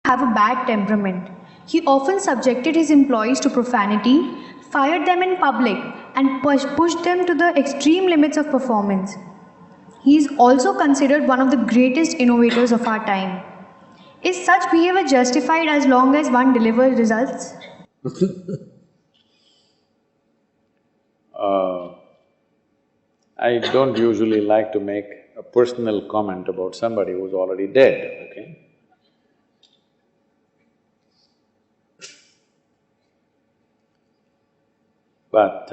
have a bad temperament. He often subjected his employees to profanity, fired them in public, and pushed them to the extreme limits of performance. He is also considered one of the greatest innovators of our time. Is such behavior justified as long as one delivers results? I don't usually like to make a personal comment about somebody who's already dead, okay? But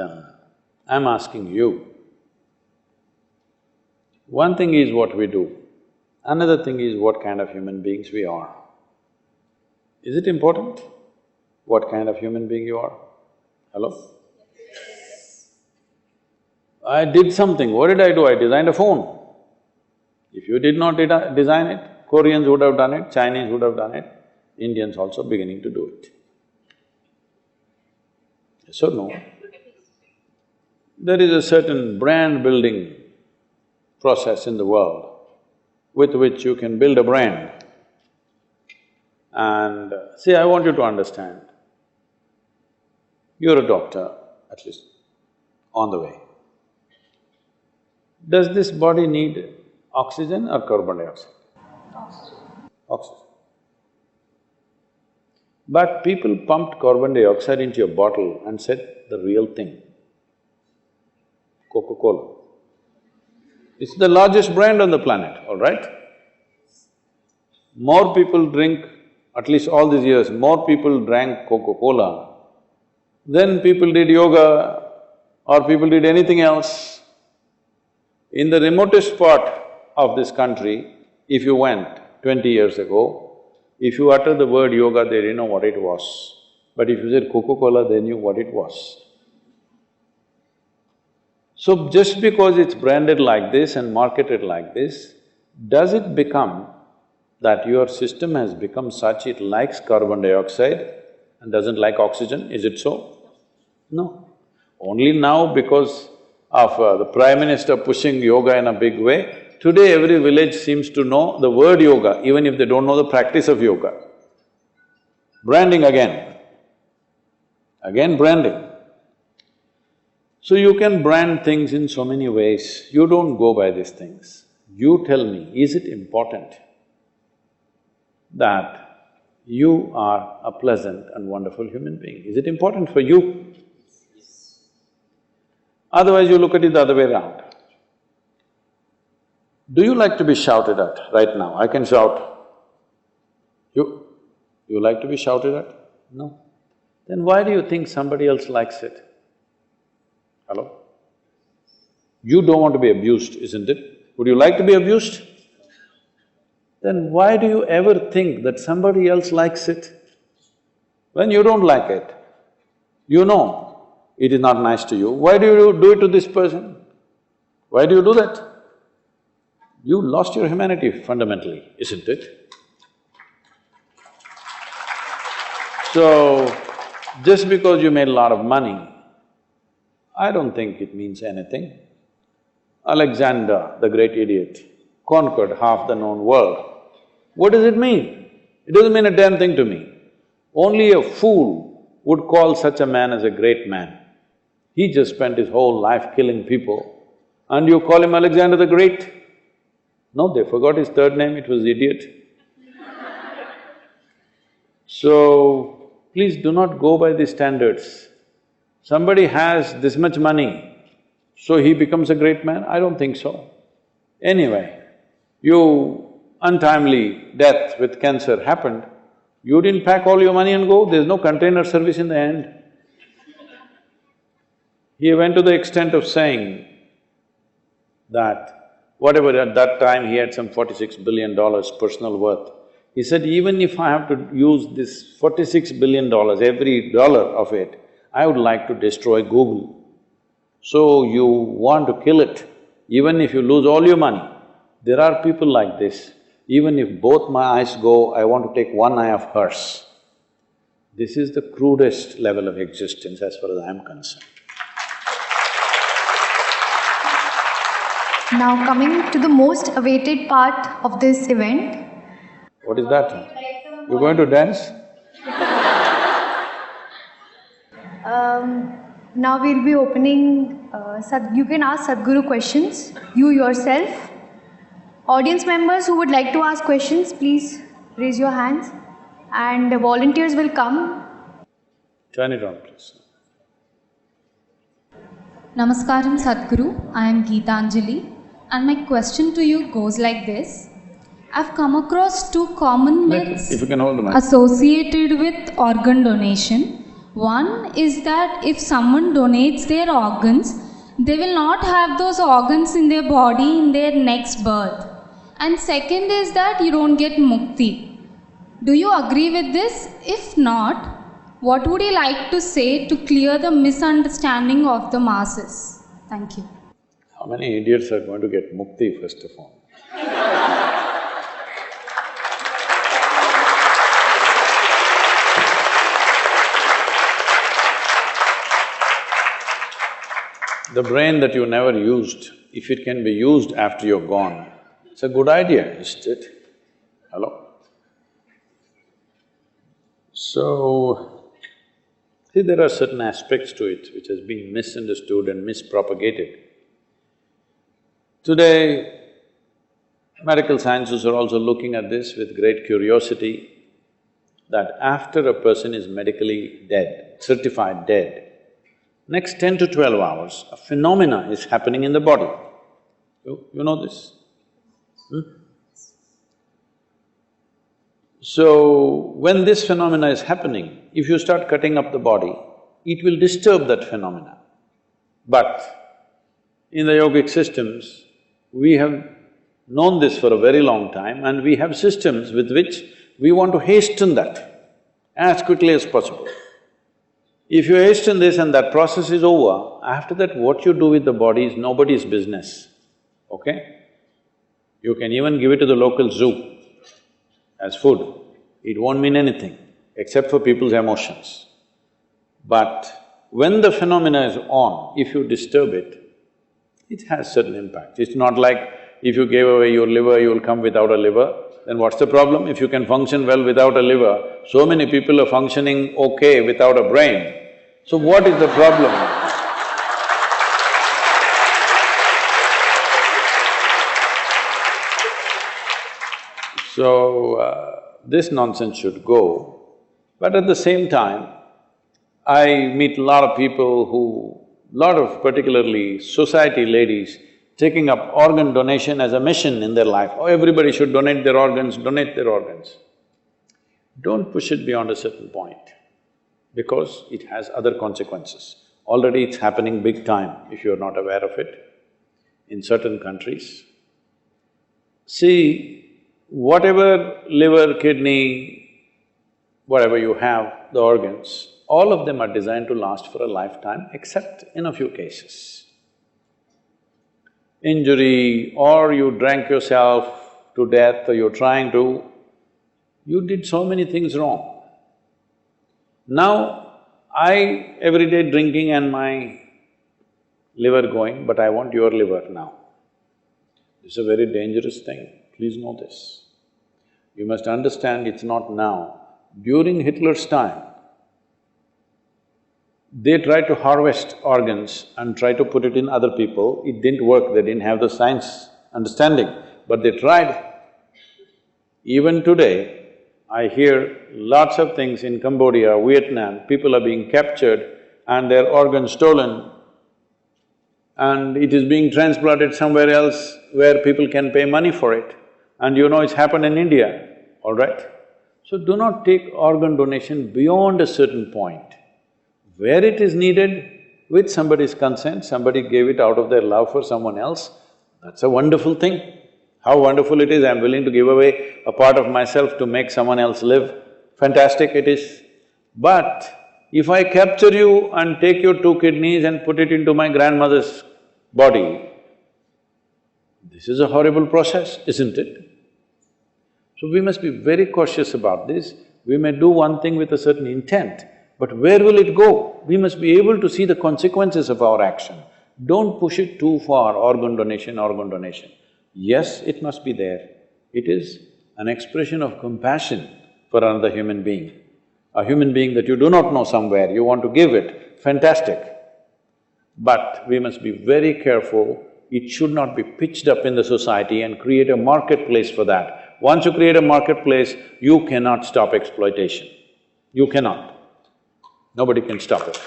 I'm asking you, one thing is what we do, another thing is what kind of human beings we are. Is it important what kind of human being you are? Hello? I did something, what did I do? I designed a phone. If you did not design it, Koreans would have done it, Chinese would have done it, Indians also beginning to do it. Yes or no? There is a certain brand building process in the world with which you can build a brand. And see, I want you to understand, you're a doctor, at least on the way. Does this body need oxygen or carbon dioxide? Oxygen. But people pumped carbon dioxide into a bottle and said the real thing, Coca-Cola. It's the largest brand on the planet, all right? More people drink, at least all these years, more people drank Coca-Cola than people did yoga or people did anything else. In the remotest part of this country, if you went 20 years ago, if you uttered the word yoga, they didn't know what it was. But if you said Coca-Cola, they knew what it was. So just because it's branded like this and marketed like this, does it become that your system has become such it likes carbon dioxide and doesn't like oxygen? Is it so? No. Only now because of the Prime Minister pushing yoga in a big way, today every village seems to know the word yoga, even if they don't know the practice of yoga. Branding again branding. So you can brand things in so many ways, you don't go by these things. You tell me, is it important that you are a pleasant and wonderful human being? Is it important for you? Otherwise you look at it the other way around. Do you like to be shouted at right now? I can shout. You like to be shouted at? No. Then why do you think somebody else likes it? Hello? You don't want to be abused, isn't it? Would you like to be abused? Then why do you ever think that somebody else likes it? When you don't like it, you know it is not nice to you, why do you do it to this person? Why do you do that? You lost your humanity fundamentally, isn't it? So, just because you made a lot of money, I don't think it means anything. Alexander, the great idiot, conquered half the known world. What does it mean? It doesn't mean a damn thing to me. Only a fool would call such a man as a great man. He just spent his whole life killing people, and you call him Alexander the Great? No, they forgot his third name, it was idiot. So, please do not go by these standards. Somebody has this much money, so he becomes a great man? I don't think so. Anyway, untimely death with cancer happened, you didn't pack all your money and go, there's no container service in the end. He went to the extent of saying that whatever at that time he had some $46 billion personal worth, he said, even if I have to use this $46 billion, every dollar of it, I would like to destroy Google. So you want to kill it, even if you lose all your money. There are people like this, even if both my eyes go, I want to take one eye of hers. This is the crudest level of existence as far as I am concerned. Now coming to the most awaited part of this event. What is that? You're going to dance? Now we'll be opening, you can ask Sadhguru questions, you yourself. Audience members who would like to ask questions, please raise your hands and the volunteers will come. Turn it on, please. Namaskaram Sadhguru, I am Geetanjali and my question to you goes like this. I've come across two common myths If you can hold the mic. associated with organ donation. One is that if someone donates their organs, they will not have those organs in their body in their next birth. And second is that you don't get mukti. Do you agree with this? If not, what would you like to say to clear the misunderstanding of the masses? Thank you. How many idiots are going to get mukti, first of all? The brain that you never used, if it can be used after you're gone, it's a good idea, isn't it? Hello? So, see, there are certain aspects to it which has been misunderstood and mispropagated. Today, medical sciences are also looking at this with great curiosity, that after a person is medically dead, certified dead, next 10 to 12 hours, a phenomena is happening in the body. You know this? So, when this phenomena is happening, if you start cutting up the body, it will disturb that phenomena. But in the yogic systems, we have known this for a very long time and we have systems with which we want to hasten that as quickly as possible. If you hasten this and that process is over, after that what you do with the body is nobody's business, okay? You can even give it to the local zoo as food. It won't mean anything except for people's emotions. But when the phenomena is on, if you disturb it, it has certain impact. It's not like if you gave away your liver, you will come without a liver, then what's the problem? If you can function well without a liver, so many people are functioning okay without a brain. So what is the problem? So, this nonsense should go. But at the same time, I meet a lot of people lot of particularly society ladies taking up organ donation as a mission in their life. Oh, everybody should donate their organs, donate their organs. Don't push it beyond a certain point, because it has other consequences. Already it's happening big time, if you're not aware of it, in certain countries. See, whatever liver, kidney, whatever you have, the organs, all of them are designed to last for a lifetime, except in a few cases. Injury, or you drank yourself to death, or you're trying to, you did so many things wrong. Now, I every day drinking and my liver going, but I want your liver now. It's a very dangerous thing, please know this. You must understand it's not now. During Hitler's time, they tried to harvest organs and try to put it in other people. It didn't work, they didn't have the science understanding, but they tried. Even today, I hear lots of things in Cambodia, Vietnam, people are being captured and their organs stolen and it is being transplanted somewhere else where people can pay money for it. And you know it's happened in India, all right? So do not take organ donation beyond a certain point. Where it is needed, with somebody's consent, somebody gave it out of their love for someone else, that's a wonderful thing. How wonderful it is, I'm willing to give away a part of myself to make someone else live. Fantastic it is. But if I capture you and take your 2 kidneys and put it into my grandmother's body, this is a horrible process, isn't it? So we must be very cautious about this. We may do one thing with a certain intent, but where will it go? We must be able to see the consequences of our action. Don't push it too far, organ donation, organ donation. Yes, it must be there. It is an expression of compassion for another human being. A human being that you do not know somewhere, you want to give it, fantastic. But we must be very careful, it should not be pitched up in the society and create a marketplace for that. Once you create a marketplace, you cannot stop exploitation. You cannot. Nobody can stop it.